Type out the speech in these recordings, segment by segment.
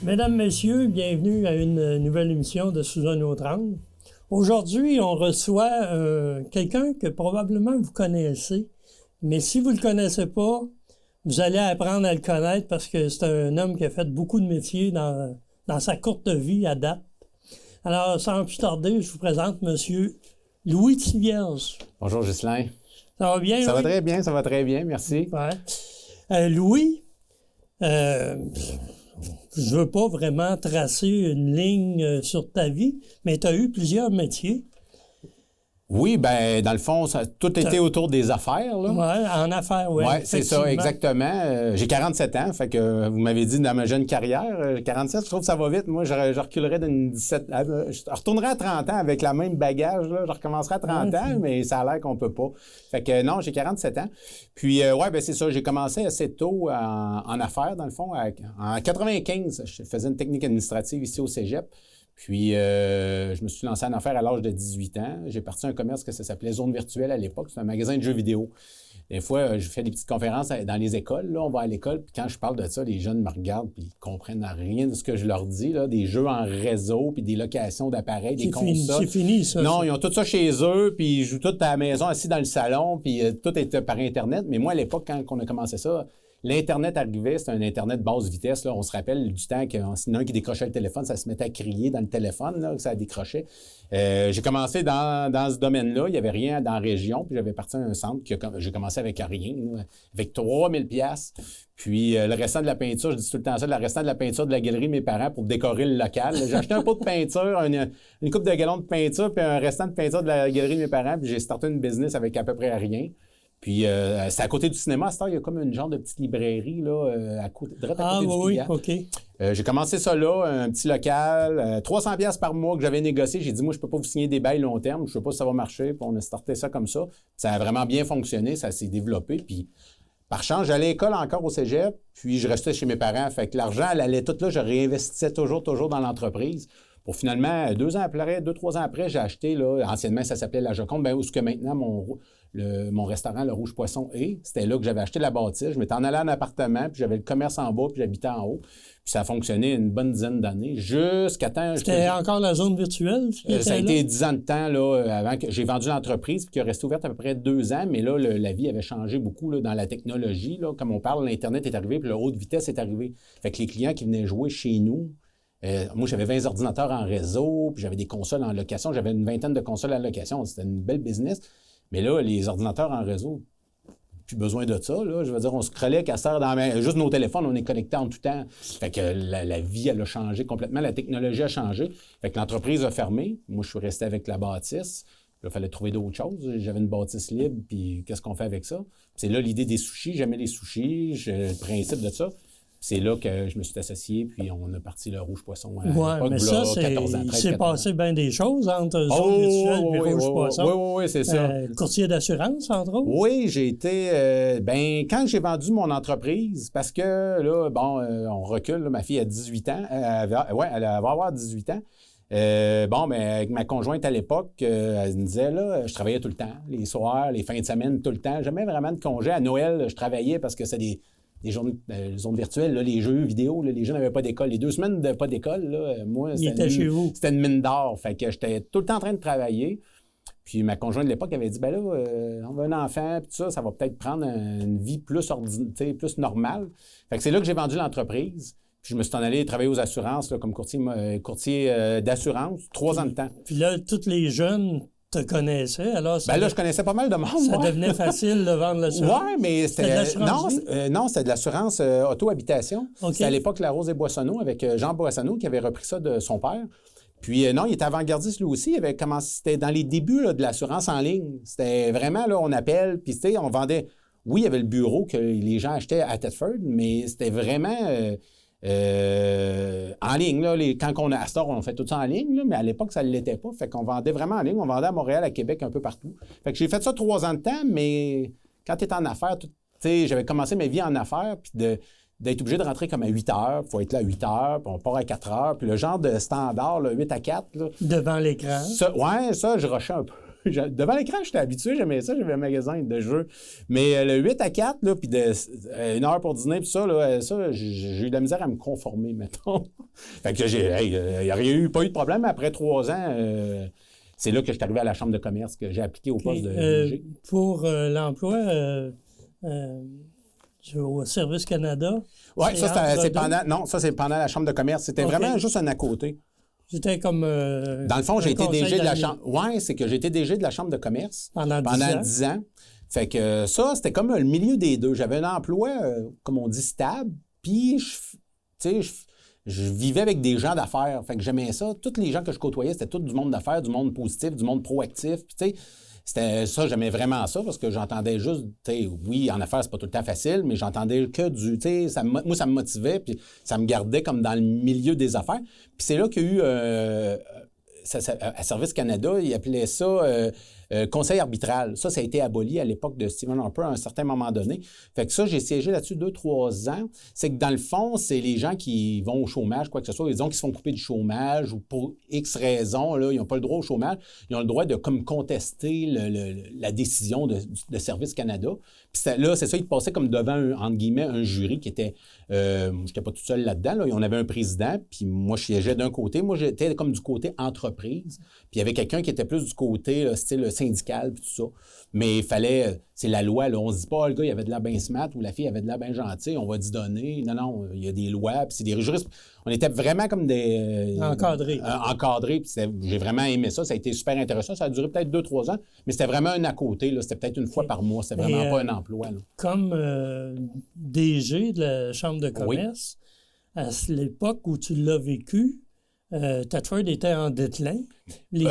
Mesdames, Messieurs, bienvenue à une nouvelle émission de Sous un autre angle. Aujourd'hui, on reçoit quelqu'un que probablement vous connaissez, mais si vous ne le connaissez pas, vous allez apprendre à le connaître parce que c'est un homme qui a fait beaucoup de métiers dans sa courte vie à date. Alors, sans plus tarder, je vous présente M. Louis Thivierge. Bonjour, Ghislain. Ça va bien, Ça Louis? va très bien, merci. Ouais. Louis, je veux pas vraiment tracer une ligne sur ta vie, mais tu as eu plusieurs métiers. Oui, ben dans le fond, ça a tout été autour des affaires, là. Oui, en affaires, oui. Oui, c'est ça, exactement. J'ai 47 ans, fait que vous m'avez dit dans ma jeune carrière, 47, je trouve que ça va vite. Moi, je reculerais d'une 17... Je retournerais à 30 ans avec la même bagage, là. Je recommencerais à 30 ans, mais ça a l'air qu'on peut pas. Fait que non, j'ai 47 ans. Puis, ouais, ben c'est ça, j'ai commencé assez tôt en affaires, dans le fond. En 95, je faisais une technique administrative ici au Cégep. Puis, je me suis lancé en affaires à l'âge de 18 ans. J'ai parti un commerce que ça s'appelait Zone Virtuelle à l'époque. C'est un magasin de jeux vidéo. Des fois, je fais des petites conférences dans les écoles. Là, on va à l'école, puis quand je parle de ça, les jeunes me regardent, puis ils comprennent rien de ce que je leur dis. Là, des jeux en réseau, puis des locations d'appareils, des consoles. C'est fini, ça. Non, ils ont tout ça chez eux, puis ils jouent tout à la maison, assis dans le salon, puis tout est par Internet. Mais moi, à l'époque, quand on a commencé ça, l'Internet arrivait, c'était un Internet basse vitesse. Là. On se rappelle du temps qu'il y en a un qui décrochait le téléphone, ça se mettait à crier dans le téléphone, là, que ça décrochait. J'ai commencé dans ce domaine-là. Il n'y avait rien dans la région. Puis j'avais parti à un centre. J'ai commencé avec rien, là, avec 3000 $. Puis le restant de la peinture, je dis tout le temps ça, le restant de la peinture de la galerie de mes parents pour décorer le local. J'ai acheté un pot de peinture, une coupe de gallons de peinture, puis un restant de peinture de la galerie de mes parents. Puis j'ai starté une business avec à peu près rien. Puis, c'est à côté du cinéma. À cette heure, il y a comme une genre de petite librairie, là, à côté, direct à côté du oui, Pigalle. OK. J'ai commencé ça là, un petit local, 300 $ par mois que j'avais négocié. J'ai dit, moi, je peux pas vous signer des bails long terme. Je sais pas si ça va marcher. Puis, on a starté ça comme ça. Ça a vraiment bien fonctionné. Ça s'est développé. Puis, par chance, j'allais à l'école encore au cégep. Puis, je restais chez mes parents. Fait que l'argent, elle allait tout là. Je réinvestissais toujours dans l'entreprise. Pour finalement, 2-3 ans après, j'ai acheté, là, anciennement, ça s'appelait La Joconde, où est-ce que maintenant, mon restaurant, le Rouge Poisson, c'était là que j'avais acheté la bâtisse. Je m'étais en allé en appartement, puis j'avais le commerce en bas, puis j'habitais en haut. Puis ça a fonctionné une bonne dizaine d'années, jusqu'à temps... C'était encore la zone virtuelle? Ça a été 10 ans de temps, là, avant que j'ai vendu l'entreprise, puis qui est restée ouverte à peu près 2 ans, mais là, la vie avait changé beaucoup là, dans la technologie. Là. Comme on parle, l'Internet est arrivé, puis le haute vitesse est arrivé. Fait que les clients qui venaient jouer chez nous, moi, j'avais 20 ordinateurs en réseau, puis j'avais des consoles en location. J'avais une vingtaine de consoles en location. C'était une belle business. Mais là, les ordinateurs en réseau, plus besoin de ça. Là. Je veux dire, on se crelait qu'à ça juste nos téléphones, on est connectés en tout temps. Fait que la vie, elle a changé complètement. La technologie a changé. Fait que l'entreprise a fermé. Moi, je suis resté avec la bâtisse. Il fallait trouver d'autres choses. J'avais une bâtisse libre, puis qu'est-ce qu'on fait avec ça? C'est là l'idée des sushis. J'aimais les sushis, le principe de ça. C'est là que je me suis associé, puis on a parti le Rouge Poisson à l'époque, mais ça, 14 ans, 13, il s'est passé bien des choses entre Zone Virtuelle et Rouge Poisson. Oui, c'est ça. Courtier d'assurance, entre autres? Oui, j'ai été... quand j'ai vendu mon entreprise, parce que là, on recule, là, ma fille a 18 ans, elle va avoir 18 ans. Avec ma conjointe à l'époque, elle me disait, là, je travaillais tout le temps, les soirs, les fins de semaine, tout le temps. J'avais vraiment de congé. À Noël, je travaillais parce que c'est des zones virtuelles, là, les jeux vidéo, là, les gens n'avaient pas d'école. Les 2 semaines de pas d'école, là, moi, c'était une mine d'or. Fait que j'étais tout le temps en train de travailler. Puis ma conjointe de l'époque avait dit, ben là, on veut un enfant, puis tout ça, ça va peut-être prendre une vie plus normale. Fait que c'est là que j'ai vendu l'entreprise. Puis je me suis en allé travailler aux assurances, là, comme courtier d'assurance, 3 ans de temps. Puis là, tous les jeunes te connaissaient, alors... là, je connaissais pas mal de monde. Ça devenait facile de vendre l'assurance. Oui, mais c'était... de l'assurance non, c'était de l'assurance auto-habitation. Okay. C'était à l'époque La Rose et Boissonneau, avec Jean Boissonneau, qui avait repris ça de son père. Puis non, il était avant-gardiste lui aussi. Il avait commencé, c'était dans les débuts là, de l'assurance en ligne. C'était vraiment, là, on appelle, puis tu sais, on vendait... Oui, il y avait le bureau que les gens achetaient à Thetford, mais c'était vraiment... en ligne, là, à Store, on fait tout ça en ligne, là, mais à l'époque, ça ne l'était pas. Fait qu'on vendait vraiment en ligne. On vendait à Montréal, à Québec, un peu partout. Fait que j'ai fait ça 3 ans de temps, mais quand tu es en affaires, tu sais, j'avais commencé ma vie en affaires, puis d'être obligé de rentrer comme à 8 heures, il faut être là à 8 heures, puis on part à 4 heures, puis le genre de standard, là, 8 à 4. Là, devant l'écran. Ça, je rushais un peu. Devant l'écran, j'étais habitué, j'aimais ça, j'avais un magasin de jeux. Mais le 8 à 4, là, puis une heure pour dîner, puis ça, là, ça, j'ai eu de la misère à me conformer, mettons. Fait que il n'y a pas eu de problème. Après 3 ans, c'est là que je suis arrivé à la Chambre de commerce, que j'ai appliqué au poste de DG. Pour l'emploi au Service Canada. Oui, ça, c'est pendant. Non, ça, c'est pendant la Chambre de commerce. C'était vraiment juste un à côté. C'était comme. Dans le fond, j'ai été DG de la Chambre. Oui, c'est que j'ai été DG de la Chambre de commerce pendant 10 ans. Fait que ça, c'était comme le milieu des deux. J'avais un emploi, comme on dit, stable. Puis, je vivais avec des gens d'affaires. Fait que j'aimais ça. Tous les gens que je côtoyais, c'était tout du monde d'affaires, du monde positif, du monde proactif. Puis, tu sais, c'était ça, j'aimais vraiment ça parce que j'entendais juste, tu sais, oui, en affaires, c'est pas tout le temps facile, mais j'entendais que du, tu sais, moi, ça me motivait, puis ça me gardait comme dans le milieu des affaires. Puis c'est là qu'il y a eu, à Service Canada, ils appelaient ça conseil arbitral. Ça a été aboli à l'époque de Stephen Harper à un certain moment donné. Fait que ça, j'ai siégé là-dessus 2-3 ans. C'est que dans le fond, c'est les gens qui vont au chômage, quoi que ce soit, disons qu'ils se font couper du chômage ou pour X raisons, là, ils n'ont pas le droit au chômage. Ils ont le droit de comme contester la décision de Service Canada. Puis là, c'est ça, ils passaient comme devant, entre guillemets, un jury qui était... je n'étais pas tout seul là-dedans. Là. On avait un président, puis moi, je siégeais d'un côté. Moi, j'étais comme du côté entreprise. Puis il y avait quelqu'un qui était plus du côté, là, style syndical, puis tout ça. Mais il fallait... c'est la loi, là. On se dit pas, le gars, il avait de l'air bien smart ou la fille avait de l'air bien gentille, on va d'y donner. Non, il y a des lois, puis c'est des juristes. On était vraiment comme des... encadrés. Encadrés, puis j'ai vraiment aimé ça. Ça a été super intéressant. Ça a duré peut-être 2-3 ans, mais c'était vraiment un à côté, là. C'était peut-être une fois par mois. C'était vraiment pas un emploi, là. Comme DG de la Chambre de commerce, à l'époque où tu l'as vécu, Thetford était en déclin. Oui,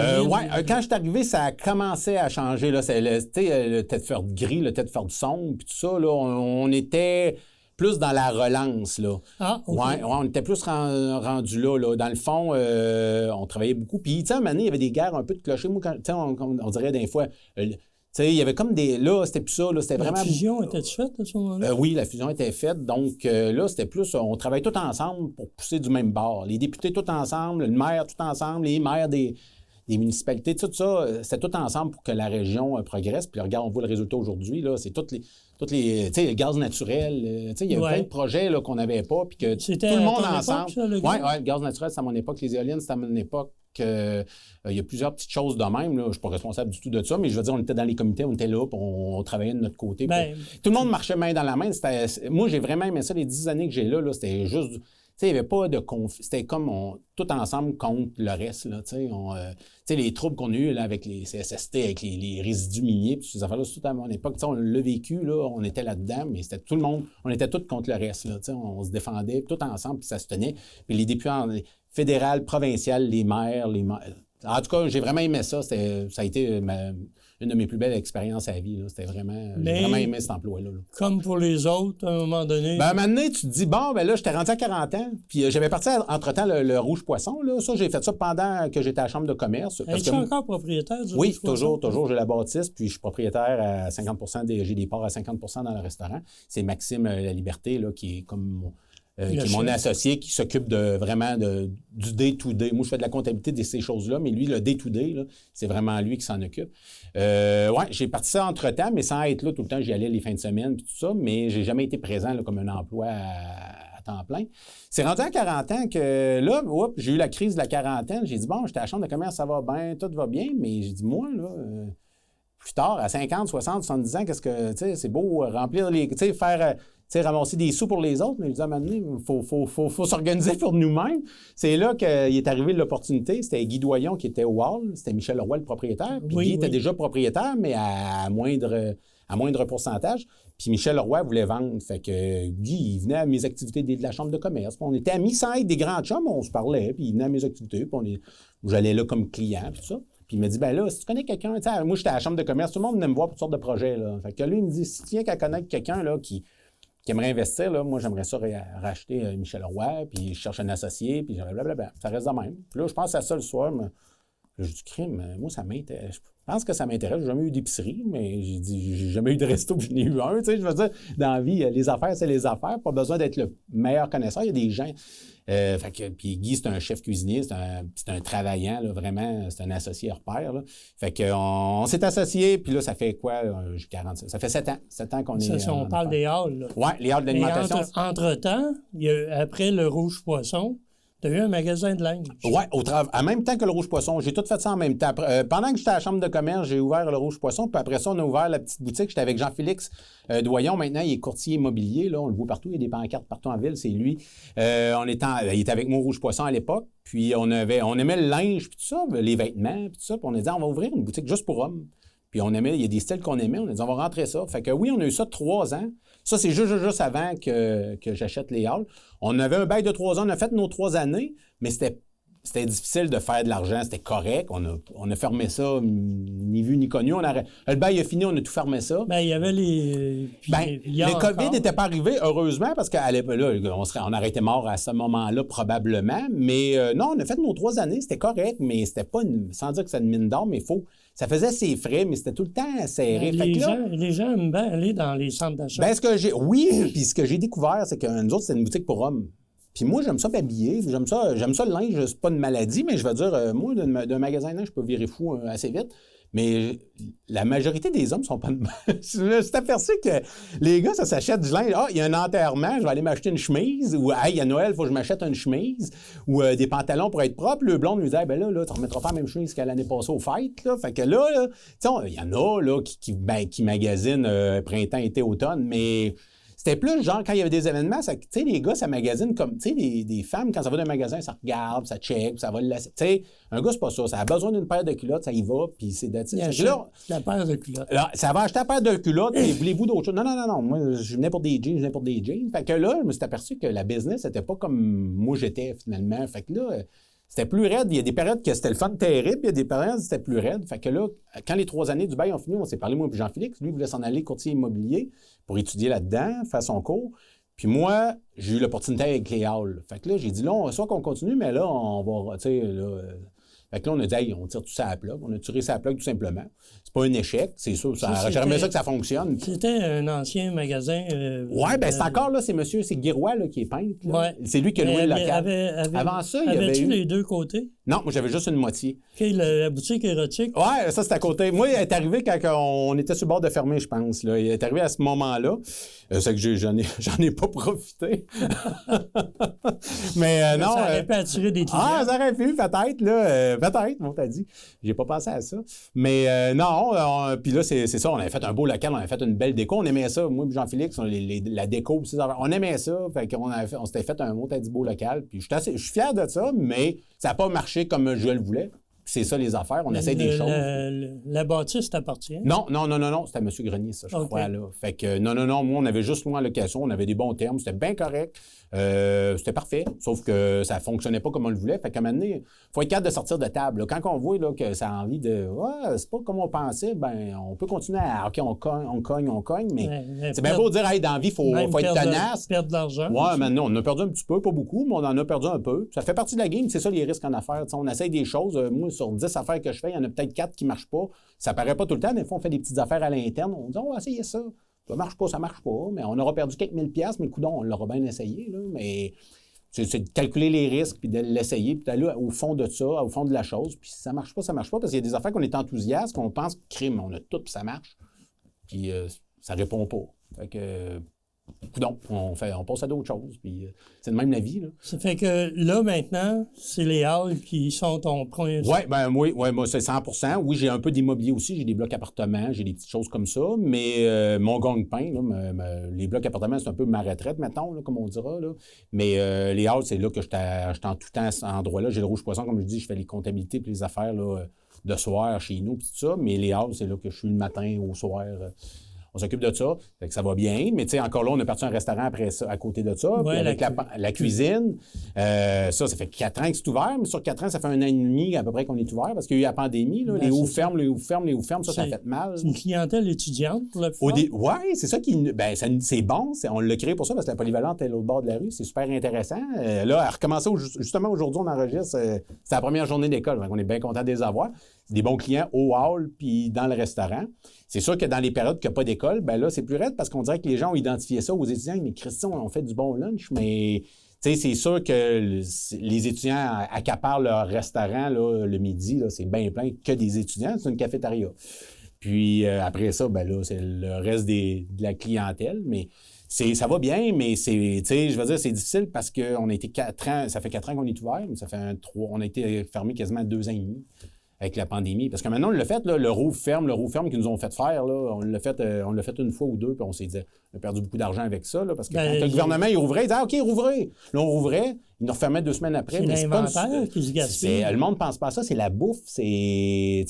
quand je suis arrivé, ça a commencé à changer. Là. C'est le Thetford gris, le Thetford sombre, puis tout ça. Là, on était plus dans la relance. Là. Ah, OK. Ouais, on était plus rendu là. Dans le fond, on travaillait beaucoup. Puis, tu sais, à un moment donné, il y avait des guerres un peu de clocher. Moi, on dirait des fois... il y avait comme des... Là, c'était plus ça. Là, c'était vraiment... La fusion était faite à ce moment-là? Oui, la fusion était faite. Donc, là, c'était plus... On travaillait tous ensemble pour pousser du même bord. Les députés tous ensemble, le maire tout ensemble, les maires des municipalités, tout ça, c'était tout ensemble pour que la région progresse. Puis, regarde, on voit le résultat aujourd'hui. Là, c'est toutes les tu sais, le gaz naturel. Tu sais, il y a plein de projets là, qu'on n'avait pas. Puis que tout le monde ensemble... Oui, le gaz naturel, c'est à mon époque. Les éoliennes, c'est à mon époque. Il y a plusieurs petites choses de même. Là. Je ne suis pas responsable du tout de ça, mais je veux dire, on était dans les comités, on était là, puis on travaillait de notre côté. Tout le monde marchait main dans la main. Moi, j'ai vraiment aimé ça. Les 10 années que j'ai là, c'était juste... Tu sais, il n'y avait pas de conflit. C'était comme tout ensemble contre le reste. Là, tu sais, les troubles qu'on a eus là, avec les CSST, avec les résidus miniers, puis ces affaires-là, c'est tout à mon époque. On l'a vécu, là, on était là-dedans, mais c'était tout le monde, on était tous contre le reste. Là, on se défendait tout ensemble, puis ça se tenait. Puis les députés fédérales, provinciales, les maires... En tout cas, j'ai vraiment aimé ça. Ça a été une de mes plus belles expériences à la vie. Là. C'était vraiment... J'ai vraiment aimé cet emploi-là. Là. Comme pour les autres, à un moment donné... À un moment donné, tu te dis, bon, ben là, j'étais rendu à 40 ans. Puis j'avais parti, entre-temps, le Rouge Poisson. Là. Ça, j'ai fait ça pendant que j'étais à la Chambre de commerce. Es-tu encore propriétaire du Rouge Poisson? Oui, toujours. J'ai la bâtisse, puis je suis propriétaire à 50 j'ai des parts à 50 dans le restaurant. C'est Maxime La Liberté, là, qui est comme... qui est mon associé, qui s'occupe vraiment du day-to-day. Moi, je fais de la comptabilité de ces choses-là, mais lui, le day-to-day, là, c'est vraiment lui qui s'en occupe. J'ai parti ça entre-temps, mais sans être là tout le temps. J'y allais les fins de semaine et tout ça, mais j'ai jamais été présent là, comme un emploi à temps plein. C'est rendu à 40 ans que là, j'ai eu la crise de la quarantaine. J'ai dit, bon, j'étais à la Chambre de commerce, ça va bien, tout va bien, mais j'ai dit, moi, là... plus tard, à 50, 60, 70 ans, qu'est-ce que, tu sais, c'est beau remplir les... Tu sais, faire... Tu sais, ramasser des sous pour les autres, mais je disais, à un moment donné, il faut s'organiser pour nous-mêmes. C'est là qu'il est arrivé l'opportunité. C'était Guy Doyon qui était au Hall. C'était Michel Leroy, le propriétaire. Puis Guy était déjà propriétaire, mais à moindre pourcentage. Puis Michel Leroy voulait vendre. Fait que Guy, il venait à mes activités de la Chambre de commerce. Puis on était amis sans être des grands chums, on se parlait. Puis il venait à mes activités. Puis j'allais là comme client, puis tout ça. Puis il me dit, ben là, si tu connais quelqu'un, tu sais, moi, j'étais à la Chambre de commerce, tout le monde venait me voir pour toutes sortes de projets, là. Fait que lui, il me dit, si tu viens qu'à connaître quelqu'un, là, qui aimerait investir, là, moi, j'aimerais ça racheter Michel Roy, puis je cherche un associé, puis blablabla. Ça reste de même. Puis là, je pense à ça le soir, Là, je dis, crime, moi, ça m'intéresse. Je pense que ça m'intéresse. J'ai jamais eu d'épicerie, mais j'ai dit, j'ai jamais eu de resto, puis j'en ai eu un. Tu sais, je veux dire, dans la vie, les affaires, c'est les affaires. Pas besoin d'être le meilleur connaisseur. Il y a des gens. Puis Guy, c'est un chef cuisinier, c'est un travaillant, là, vraiment. C'est un associé hors pair, là. Fait qu'on s'est associés, puis là, ça fait quoi? J'ai 47. Ça fait 7 ans. 7 ans qu'on est. On parle des halles, là. Oui, les halles d'alimentation. Entre-temps, après le Rouge Poisson, tu as eu un magasin de linge. Oui, en même temps que le Rouge Poisson. J'ai tout fait ça en même temps. Pendant que j'étais à la Chambre de commerce, j'ai ouvert le Rouge Poisson. Puis après ça, on a ouvert la petite boutique. J'étais avec Jean-Félix Doyon. Maintenant, il est courtier immobilier. Là, on le voit partout. Il y a des pancartes partout en ville. C'est lui. Il était avec moi au Rouge Poisson à l'époque. Puis on aimait le linge, puis tout ça, les vêtements, puis tout ça. Puis on a dit, on va ouvrir une boutique juste pour hommes. Puis il y a des styles qu'on aimait. On a dit, on va rentrer ça. Fait que oui, on a eu ça 3 ans. Ça, c'est juste avant que j'achète les halls. On avait un bail de 3 ans. On a fait nos 3 années, mais c'était difficile de faire de l'argent. C'était correct. On a fermé ça, ni vu ni connu. Le bail a fini, on a tout fermé ça. Bien, il y avait les... le COVID n'était pas arrivé, heureusement, parce qu'on aurait été mort à ce moment-là, probablement. Mais non, on a fait nos 3 années. C'était correct, mais c'était pas sans dire que c'est une mine d'or, mais ça faisait ses frais, mais c'était tout le temps serré. Les gens aiment bien aller dans les centres d'achat. Oui, puis ce que j'ai découvert, c'est que nous autres, c'est une boutique pour hommes. Puis moi, j'aime ça m'habiller, j'aime ça le linge, c'est pas une maladie, mais je veux dire, moi, d'un magasin de linge, je peux virer fou assez vite. Mais la majorité des hommes sont pas de même. Je me suis aperçu que les gars, ça s'achète du linge. Ah, il y a un enterrement, je vais aller m'acheter une chemise. Ou, hey, il y a Noël, il faut que je m'achète une chemise. Ou des pantalons pour être propre. Le blond lui dit, ben là, tu ne remettras pas la même chemise qu'à l'année passée aux fêtes. Là. Fait que là tu sais, il y en a là, qui magasinent printemps, été, automne, mais... C'était plus genre, quand il y avait des événements, tu sais, les gars, ça magasine comme, tu sais, des femmes, quand ça va d'un magasin, ça regarde, ça check, ça va le laisser. Tu sais, un gars, c'est pas ça. Ça a besoin d'une paire de culottes, ça y va, puis c'est la paire de culottes. Là, ça va acheter la paire de culottes, et voulez-vous d'autres choses? Non. Moi, je venais pour des jeans, Fait que là, je me suis aperçu que la business, c'était pas comme moi j'étais, finalement. Fait que là, c'était plus raide. Il y a des périodes que c'était le fun terrible, il y a des périodes que c'était plus raide. Fait que là, quand les 3 années du bail ont fini, on s'est parlé, moi et Jean-Félix. Lui, il voulait s'en aller courtier immobilier pour étudier là-dedans, faire son cours. Puis moi, j'ai eu l'opportunité avec les halls. Fait que là, j'ai dit, là, soit qu'on continue, mais là, on va, tu sais, là... Fait que là, on a dit, hey, on tire tout ça à la plug. On a tiré ça à la plug tout simplement. C'est pas un échec, c'est sûr. J'aimerais ça que ça fonctionne. C'était un ancien magasin. Oui, bien, c'est encore là, c'est Guy Roy là, qui est peintre. Ouais. C'est lui qui a loué le local. Avant ça, il y avait. Avais-tu les 2 côtés? Non, moi, j'avais juste une moitié. OK, la boutique érotique. Oui, ça, c'est à côté. Moi, il est arrivé quand on était sur le bord de fermer, je pense. Là. Il est arrivé à ce moment-là. C'est que j'en ai pas profité. Mais non. Ça aurait pu attirer des clients. Ah, ça aurait pu, peut-être, là. Peut-être, on t'a dit. J'ai pas pensé à ça. Mais non, puis là, c'est ça. On avait fait un beau local, on avait fait une belle déco. On aimait ça. Moi et Jean-Félix, la déco, on aimait ça. Fait qu'on s'était fait un beau local. Puis je suis fier de ça, mais ça n'a pas marché comme je le voulais. C'est ça, les affaires. On essaie des choses. La bâtisse t'appartient? Non. C'était M. Grenier, ça, je crois, là. Fait que, non. Moi, on avait juste loué en location. On avait des bons termes. C'était bien correct. C'était parfait. Sauf que ça ne fonctionnait pas comme on le voulait. Fait qu'à un moment donné, il faut être capable de sortir de table. Là. Quand on voit là, que ça a envie de... Ouais, c'est pas comme on pensait, ben on peut continuer à... OK, on cogne, mais c'est bien beau de dire, hey, dans la vie, il faut être tenace. Perdre de l'argent. Ouais, mais non, on a perdu un petit peu, pas beaucoup, mais on en a perdu un peu. Ça fait partie de la game. C'est ça, les risques en affaires. T'sais, on essaye des choses. Moi, sur 10 affaires que je fais, il y en a peut-être 4 qui ne marchent pas. Ça paraît pas tout le temps. Des fois, on fait des petites affaires à l'interne. On dit, on va essayer ça. Ça marche pas. Mais on aura perdu quelques mille piastres, mais coudonc, on l'aura bien essayé. Là. Mais c'est de calculer les risques, puis de l'essayer, puis d'aller au fond de ça, au fond de la chose. Puis si ça marche pas, parce qu'il y a des affaires qu'on est enthousiaste, qu'on pense crime, on a tout, puis ça marche. Puis ça répond pas. Fait que... Donc, on passe à d'autres choses, puis c'est de même la vie. Là. Ça fait que là, maintenant, c'est les halls qui sont ton premier... Oui, moi, c'est 100%. Oui, j'ai un peu d'immobilier aussi. J'ai des blocs appartements, j'ai des petites choses comme ça. Mais mon gagne-pain, les blocs appartements, c'est un peu ma retraite, mettons, là, comme on dira. Là. Mais les halls, c'est là que je suis en tout temps à cet endroit-là. J'ai le Rouge Poisson, comme je dis, je fais les comptabilités et les affaires là, de soir chez nous, puis tout ça. Mais les halls, c'est là que je suis le matin au soir... on s'occupe de ça. Fait que ça va bien. Mais tu sais, encore là, on a parti un restaurant après ça, à côté de ça. Ouais, puis avec la cuisine, ça fait 4 ans que c'est ouvert. Mais sur 4 ans, ça fait 1 an et demi à peu près qu'on est ouvert parce qu'il y a eu la pandémie. Là, les ouvres ferment, ça fait mal. C'est une clientèle étudiante pour la plupart. Oui, c'est ça qui... c'est bon. On l'a créé pour ça parce que la polyvalente est à l'autre bord de la rue. C'est super intéressant. Là, à recommencer, justement, aujourd'hui, on enregistre. C'est la première journée d'école. On est bien content de les avoir. Des bons clients au hall puis dans le restaurant. C'est sûr que dans les périodes qu'il n'y a pas d'école, ben là, c'est plus raide parce qu'on dirait que les gens ont identifié ça aux étudiants. Mais Christian, on fait du bon lunch, mais tu sais, c'est sûr que les étudiants accaparent leur restaurant là, le midi. Là, c'est bien plein que des étudiants. C'est une cafétéria. Puis après ça, ben là, c'est le reste de la clientèle. Mais ça va bien, mais je veux dire, c'est difficile parce qu'on a été 4 ans, ça fait 4 ans qu'on est ouvert, mais on a été fermé quasiment 2 ans et demi avec la pandémie. Parce que maintenant, on l'a fait, là, le rouvre ferme qu'ils nous ont fait faire, là, on l'a fait une fois ou deux, puis on s'est dit, on a perdu beaucoup d'argent avec ça, là, parce que quand le gouvernement, il rouvrait, il disait, OK, rouvrez. Là, on rouvrait, il nous refermait 2 semaines après. C'est l'inventaire qui se gaspille. Le monde ne pense pas à ça, c'est la bouffe. C'est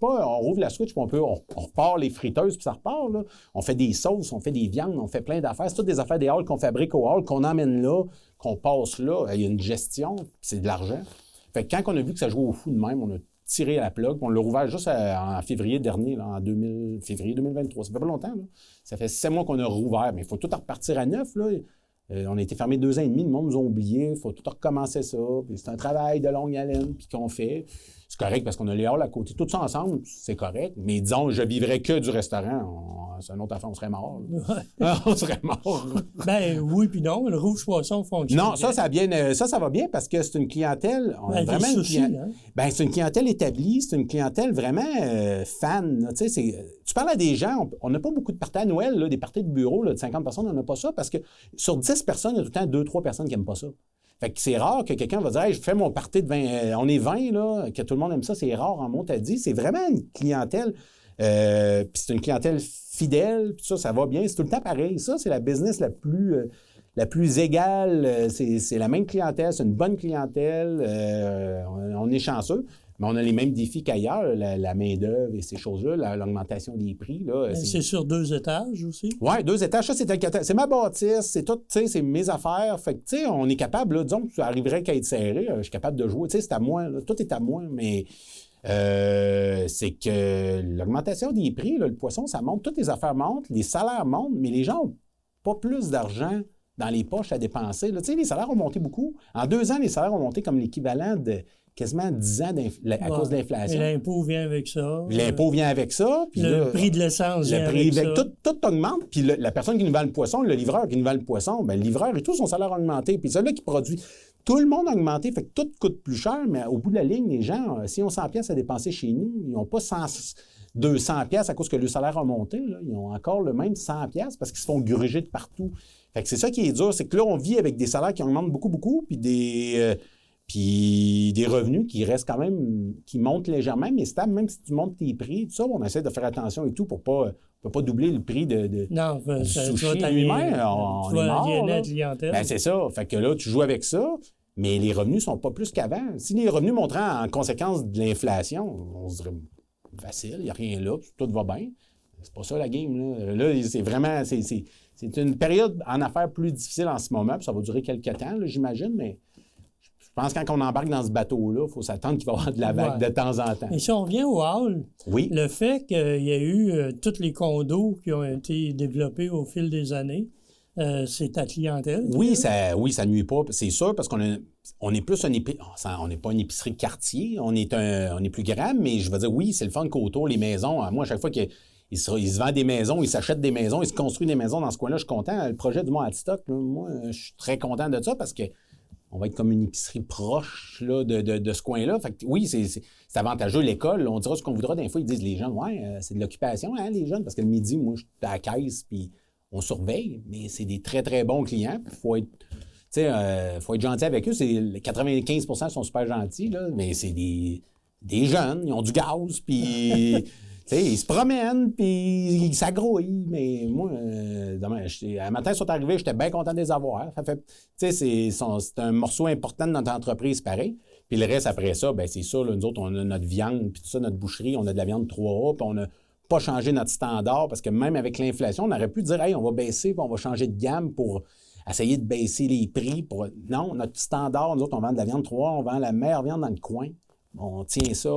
pas, on rouvre la switch, puis on repart les friteuses, puis ça repart, là. On fait des sauces, on fait des viandes, on fait plein d'affaires. C'est toutes des affaires des halls qu'on fabrique au hall, qu'on emmène là, qu'on passe là. Il y a une gestion, puis c'est de l'argent. Fait que quand on a vu que ça jouait au fou de même, on a tiré à la plug. On l'a rouvert juste en février dernier, là, février 2023. Ça fait pas longtemps. Là. Ça fait 7 mois qu'on a rouvert, mais il faut tout repartir à neuf. Là. On a été fermé 2 ans et demi. Le monde nous a oubliés. Il faut tout recommencer ça. Puis c'est un travail de longue haleine puis qu'on fait. C'est correct parce qu'on a les halls à côté. Tout ça ensemble, c'est correct. Mais disons, je vivrais que du restaurant. C'est une autre affaire, on serait mort. On serait mort. Ben oui, puis non. Le rouge poisson fonctionne. Non, ça va bien parce que c'est une clientèle. Vraiment une clientèle. Hein? Ben, c'est une clientèle établie. C'est une clientèle vraiment fan. Tu sais, tu parles à des gens. On n'a pas beaucoup de parties à Noël, là, des parties de bureau là, de 50 personnes. On n'a pas ça parce que sur 10 personnes, il y a tout le temps 2-3 personnes qui n'aiment pas ça. Fait que c'est rare que quelqu'un va dire hey, je fais mon party de 20, on est 20, là, que tout le monde aime ça, c'est rare en Montadie. C'est vraiment une clientèle, puis c'est une clientèle fidèle, puis ça va bien. C'est tout le temps pareil. Ça, c'est la business la plus égale. C'est la même clientèle, c'est une bonne clientèle. On est chanceux. Mais on a les mêmes défis qu'ailleurs, la main-d'œuvre et ces choses-là, l'augmentation des prix. Là, c'est sur 2 étages aussi? Oui, 2 étages. Ça, c'est ma bâtisse, c'est tout, tu sais, c'est mes affaires. Fait que, tu sais, on est capable, là, disons que tu arriverais qu'à être serré, je suis capable de jouer. Tu sais, c'est à moi, là, tout est à moi, mais c'est que l'augmentation des prix, là, le poisson, ça monte, toutes les affaires montent, les salaires montent, mais les gens n'ont pas plus d'argent dans les poches à dépenser. Tu sais, les salaires ont monté beaucoup. En 2 ans, les salaires ont monté comme l'équivalent de quasiment 10 ans à cause de l'inflation. Et l'impôt vient avec ça. L'impôt vient avec ça. Puis le prix de l'essence vient avec ça. Tout augmente. Puis la personne qui nous vend le poisson, le livreur qui nous vend le poisson, bien, le livreur et tout, son salaire a augmenté. Puis celui-là qui produit, tout le monde a augmenté. Fait que tout coûte plus cher, mais au bout de la ligne, les gens, s'ils ont 100 pièces à dépenser chez nous, ils n'ont pas 200 pièces à cause que le salaire a monté. Là. Ils ont encore le même 100 pièces parce qu'ils se font gruger de partout. Fait que c'est ça qui est dur. C'est que là, on vit avec des salaires qui augmentent beaucoup, beaucoup, puis des revenus qui restent quand même, qui montent légèrement, mais stables, même si tu montes tes prix, tout ça, on essaie de faire attention et tout pour pas doubler le prix de non, du ça, sushi lui-même. On est mort. Ben, c'est ça. Fait que là, tu joues avec ça, mais les revenus sont pas plus qu'avant. Si les revenus montraient en conséquence de l'inflation, on se dirait facile, il n'y a rien là, tout va bien. C'est pas ça la game. Là, c'est vraiment... C'est une période en affaires plus difficile en ce moment, puis ça va durer quelques temps, là, j'imagine, mais... Je pense que quand on embarque dans ce bateau-là, il faut s'attendre qu'il va y avoir de la vague de temps en temps. Et si on revient au hall, oui. Le fait qu'il y a eu tous les condos qui ont été développés au fil des années, c'est ta clientèle? Oui, ça nuit pas, c'est sûr, parce qu'on est plus on n'est pas une épicerie de quartier, on est plus grand, mais je veux dire, oui, c'est le fun qu'autour, les maisons. Moi, à chaque fois qu'il se vend des maisons, ils s'achètent des maisons, ils se construisent des maisons dans ce coin-là, je suis content. Le projet du Mont-Altistock, moi, je suis très content de ça parce que on va être comme une épicerie proche là, de ce coin-là. Fait que, oui, c'est avantageux. L'école, on dira ce qu'on voudra. Des fois, ils disent les jeunes, c'est de l'occupation, hein, les jeunes, parce que le midi, moi, je suis à la caisse, puis on surveille, mais c'est des très, très bons clients. Il faut être gentil avec eux. 95% sont super gentils, là, mais c'est des jeunes, ils ont du gaz, puis... ils se promènent, puis ils s'agrouillent. Mais moi, un matin, ils sont arrivés, j'étais bien content de les avoir. Ça fait, c'est un morceau important de notre entreprise, pareil. Puis le reste, après ça, bien, c'est ça, là, nous autres, on a notre viande, puis tout ça, notre boucherie, on a de la viande 3A, puis on a pas changer notre standard, parce que même avec l'inflation, on aurait pu dire, hey, on va baisser, puis on va changer de gamme pour essayer de baisser les prix. Non, notre standard, nous autres, on vend de la viande 3, on vend la meilleure viande dans le coin. On tient ça,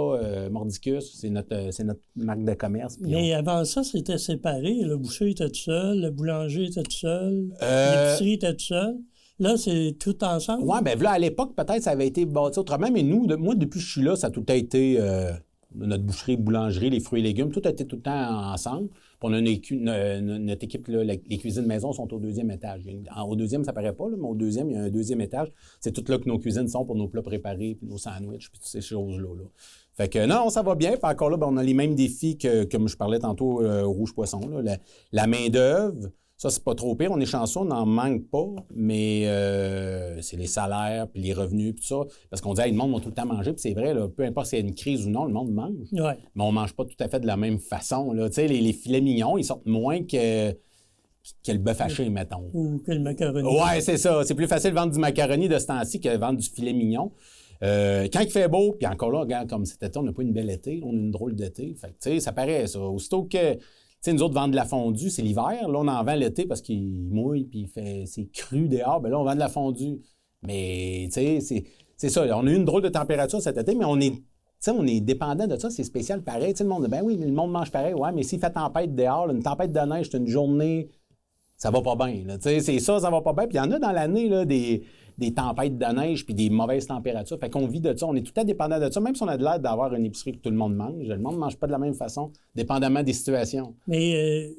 Mordicus, c'est notre marque de commerce. Mais avant ça, c'était séparé. Le boucher était tout seul, le boulanger était tout seul, l'épicerie était tout seul. Là, c'est tout ensemble? Oui, bien là, à l'époque, peut-être, ça avait été bâti autrement, mais nous, moi, depuis que je suis là, ça a tout le temps été notre boucherie, boulangerie, les fruits et légumes, tout a été tout le temps ensemble. Puis on a notre équipe, là, les cuisines maison sont au 2e étage. Au 2e, ça paraît pas, là, mais au 2e, il y a un 2e étage. C'est tout là que nos cuisines sont pour nos plats préparés, puis nos sandwichs, puis toutes ces choses-là. Là. Fait que non, ça va bien. Puis encore là, on a les mêmes défis que, comme je parlais tantôt au Rouge Poisson. Là. La main-d'œuvre, ça, c'est pas trop pire. On est chanceux, on n'en manque pas, mais c'est les salaires, puis les revenus, puis tout ça. Parce qu'on dit, hey, le monde va tout le temps manger, puis c'est vrai, là, peu importe s'il y a une crise ou non, le monde mange. Ouais. Mais on mange pas tout à fait de la même façon. Là. Tu sais, les filets mignons, ils sortent moins que le bœuf haché, mettons. Ou que le macaroni. Ouais, c'est ça. C'est plus facile de vendre du macaroni de ce temps-ci que de vendre du filet mignon. Quand il fait beau, puis encore là, regarde, comme cet été, on n'a pas une belle été, on a une drôle d'été. Fait que, tu sais, ça paraît, ça. Aussitôt que... Tu sais, nous autres, vendre de la fondue, c'est l'hiver. Là, on en vend l'été parce qu'il mouille puis c'est cru dehors. Bien là, on vend de la fondue. Mais, tu sais, c'est ça. On a eu une drôle de température cet été, mais on est dépendant de ça. C'est spécial pareil. Tu sais, le monde dit, ben oui, le monde mange pareil. Ouais, mais s'il fait tempête dehors, là, une tempête de neige, c'est une journée, ça va pas bien. Tu sais, c'est ça va pas bien. Puis il y en a dans l'année, là, des tempêtes de neige puis des mauvaises températures. Fait qu'on vit de ça. On est tout à fait dépendant de ça. Même si on a de l'air d'avoir une épicerie que tout le monde mange, le monde ne mange pas de la même façon, dépendamment des situations. Mais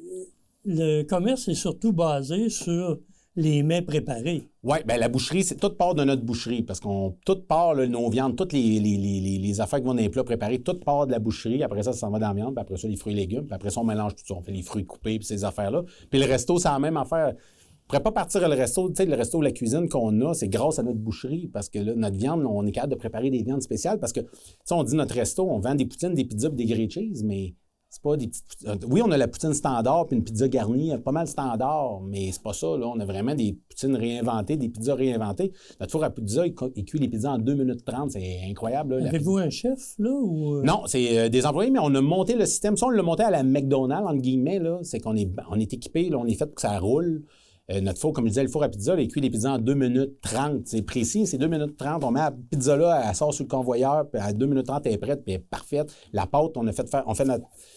le commerce est surtout basé sur les mets préparés. Oui, bien la boucherie, c'est toute part de notre boucherie parce qu'on toute part, là, nos viandes, toutes les affaires qui vont dans les plats préparés, toute part de la boucherie. Après ça s'en va dans la viande, puis après ça, les fruits et légumes, puis après ça, on mélange tout ça. On fait les fruits coupés, puis ces affaires-là. Puis le resto, c'est la même affaire. On ne pourrait pas partir le resto, tu sais, le resto, la cuisine qu'on a, c'est grâce à notre boucherie, parce que là, notre viande, on est capable de préparer des viandes spéciales, parce que, tu sais, on dit notre resto, on vend des poutines, des pizzas, puis des grilled cheese, mais c'est pas des petites... Oui, on a la poutine standard, puis une pizza garnie, pas mal standard, mais c'est pas ça, là. On a vraiment des poutines réinventées, des pizzas réinventées. Notre four à pizza, il cuit les pizzas en 2 minutes 30, c'est incroyable, là. Avez-vous un chef, là, ou... Non, c'est des employés, mais on a monté le système. Ça, on l'a monté à la McDonald's, entre guillemets, là. C'est qu'on est équipé, là, on est fait pour que ça roule. Notre four, comme je disais, le four à pizza, il cuit les pizzas en 2 minutes 30. C'est précis, c'est 2 minutes 30. On met la pizza là, elle sort sur le convoyeur, puis à 2 minutes 30, elle est prête, puis elle est parfaite. La pâte,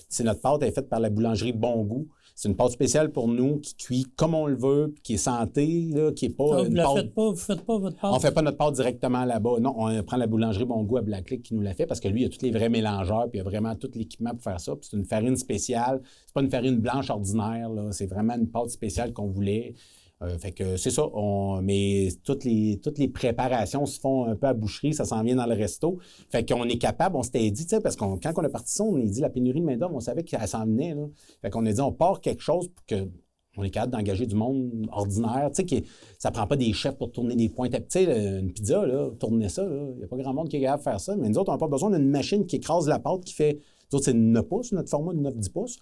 c'est notre pâte, elle est faite par la boulangerie Bon Goût. C'est une pâte spéciale pour nous qui cuit comme on le veut, puis qui est santé, là, qui n'est pas une pâte... Vous ne faites pas votre pâte? On ne fait pas notre pâte directement là-bas. Non, on prend la boulangerie Bon Goût à Blacklick qui nous l'a fait parce que lui, il a tous les vrais mélangeurs, puis il a vraiment tout l'équipement pour faire ça. Puis c'est une farine spéciale. C'est pas une farine blanche ordinaire, là. C'est vraiment une pâte spéciale qu'on voulait. Fait que c'est ça. Mais toutes les préparations se font un peu à boucherie, ça s'en vient dans le resto. Fait qu'on est capable, on s'était dit, tu sais, parce que quand on a parti ça, on a dit la pénurie de main-d'œuvre, on savait qu'elle s'en venait, là. Fait qu'on a dit, on part quelque chose pour que on est capable d'engager du monde ordinaire, tu sais, ça prend pas des chefs pour tourner des pointes. Tu sais, une pizza, là, tourner ça, il n'y a pas grand monde qui est capable de faire ça. Mais nous autres, on n'a pas besoin d'une machine qui écrase la pâte, qui fait, nous autres, c'est 9 pouces, notre format de 9-10 pouces.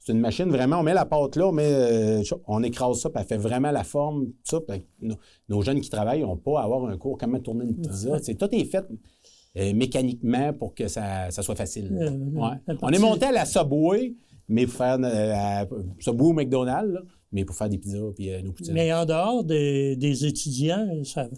C'est une machine, vraiment, on met la pâte là, on écrase ça, puis elle fait vraiment la forme, tout ça. Nos jeunes qui travaillent n'ont pas à avoir un cours comment tourner une pizza. Tout est fait mécaniquement pour que ça soit facile. Ouais. On est monté à la Subway, mais pour faire Subway au McDonald's, là, mais pour faire des pizzas puis nos poutines. Mais en dehors des étudiants,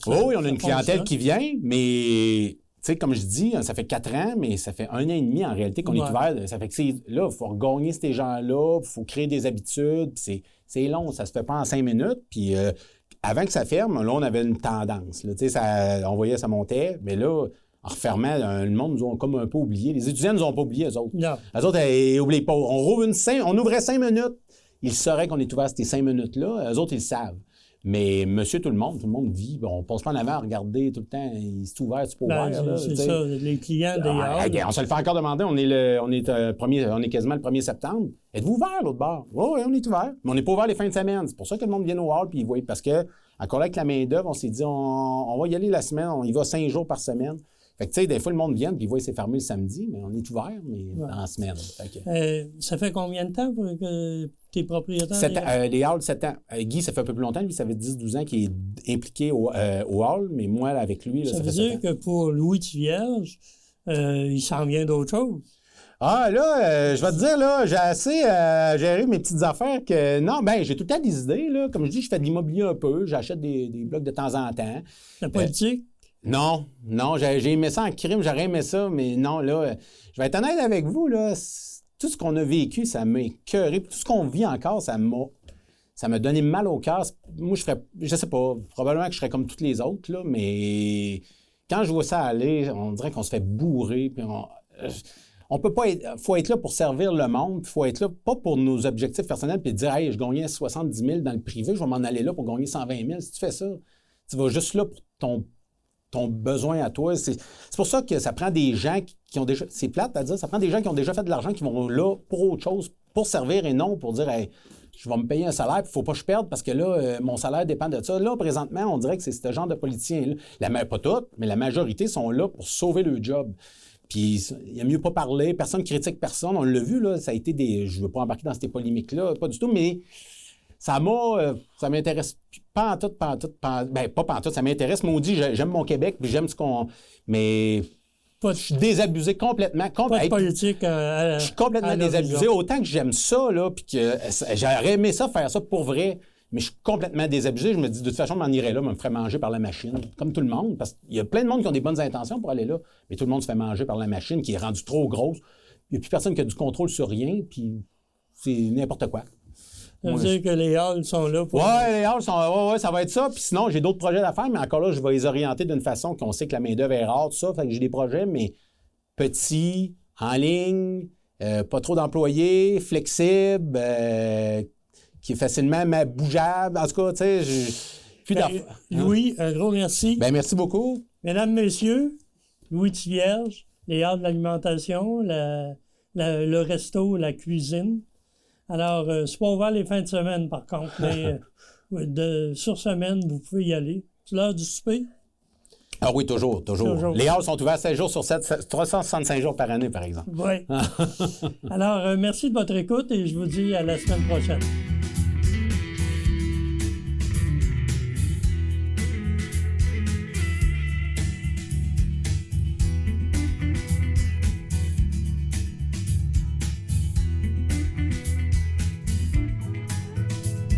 oui, on a une clientèle qui vient, mais... Tu sais, comme je dis, ça fait 4 ans, mais ça fait 1 an et demi en réalité qu'on est ouvert. Ça fait que là, il faut regagner ces gens-là, il faut créer des habitudes. C'est long, ça se fait pas en 5 minutes. Puis avant que ça ferme, là, on avait une tendance. Là, on voyait ça montait, mais là, en refermant, le monde nous a comme un peu oublié. Les étudiants nous ont pas oublié, eux autres. Non. Eux autres, ils n'oublient pas. On ouvrait 5 minutes. Ils sauraient qu'on est ouvert ces 5 minutes-là. Eux autres, ils le savent. Mais monsieur tout le monde vit. On ne passe pas en avant à regarder tout le temps. C'est ouvert, c'est pas ouvert. C'est ça, les clients d'ailleurs. On se le fait encore demander. On est quasiment le 1er septembre. Êtes-vous ouvert l'autre bord? Oui, on est ouvert. Mais on n'est pas ouvert les fins de semaine. C'est pour ça que le monde vient au hall puis ils voient. Parce que, encore là, avec la main-d'œuvre, on s'est dit, on va y aller la semaine. On y va 5 jours par semaine. Fait que, tu sais, des fois, le monde vient puis ils voient c'est fermé le samedi, mais on est ouvert, mais en semaine. Ça fait combien de temps que t'es propriétaire? Les halls, 7 ans. Guy, ça fait un peu plus longtemps. Lui, ça fait 10-12 ans qu'il est impliqué au hall, mais moi, avec lui, là, ça fait veut 7 dire ans. que pour Louis Tivierge, il s'en vient d'autre chose? Ah, là, je vais te dire, là, j'ai assez géré mes petites affaires que... Non, ben j'ai tout le temps des idées, là. Comme je dis, je fais de l'immobilier un peu, j'achète des blocs de temps en temps. La politique? Non, j'ai aimé ça en crime, j'aurais aimé ça, mais non, là, je vais être honnête avec vous, là, tout ce qu'on a vécu, ça m'a écœuré, tout ce qu'on vit encore, ça m'a donné mal au cœur. Moi, je sais pas, probablement que je serais comme toutes les autres, là, mais quand je vois ça aller, on dirait qu'on se fait bourrer, puis on peut pas être... faut être là pour servir le monde, il faut être là, pas pour nos objectifs personnels, puis dire « Hey, je gagnais 70 000 dans le privé, je vais m'en aller là pour gagner 120 000. » Si tu fais ça, tu vas juste là pour ton besoin à toi. C'est pour ça que ça prend des gens qui ont déjà... C'est plate à dire, ça prend des gens qui ont déjà fait de l'argent, qui vont là pour autre chose, pour servir et non pour dire « Hey, je vais me payer un salaire, puis il ne faut pas que je perde parce que là, mon salaire dépend de ça. » Là, présentement, on dirait que c'est ce genre de politiciens-là. Pas toutes, mais la majorité sont là pour sauver le job. Puis, il n'y a mieux pas parler. Personne critique personne. On l'a vu, là. Ça a été des... Je ne veux pas embarquer dans ces polémiques-là, pas du tout, mais ça m'intéresse pas en tout. Ben, pas en tout, ça m'intéresse. Maudit, j'aime mon Québec, puis j'aime ce qu'on... Mais... Je suis désabusé complètement. Pas de politique je suis complètement désabusé. Autant que j'aime ça, là, puis que j'aurais aimé ça, faire ça pour vrai, mais je suis complètement désabusé. Je me dis, de toute façon, je m'en irais là, me ferais manger par la machine, comme tout le monde. Parce qu'il y a plein de monde qui ont des bonnes intentions pour aller là, mais tout le monde se fait manger par la machine qui est rendue trop grosse. Il n'y a plus personne qui a du contrôle sur rien, puis c'est n'importe quoi. Ça veut dire que les halls sont là pour... Oui, les halls sont... Ouais, ça va être ça. Puis sinon, j'ai d'autres projets d'affaires, mais encore là, je vais les orienter d'une façon qu'on sait que la main-d'œuvre est rare, tout ça. Fait que j'ai des projets, mais petits, en ligne, pas trop d'employés, flexibles, qui est facilement bougeable. En tout cas, tu sais, Louis, un gros merci. Ben merci beaucoup. Mesdames, messieurs, Louis Thivierge, les halls de l'alimentation, le resto, la cuisine. Alors, c'est pas ouvert les fins de semaine, par contre, mais sur semaine, vous pouvez y aller. C'est l'heure du souper? Ah oui, toujours. Les halls sont ouverts 7 jours sur 7, 365 jours par année, par exemple. Oui. Alors, merci de votre écoute et je vous dis à la semaine prochaine.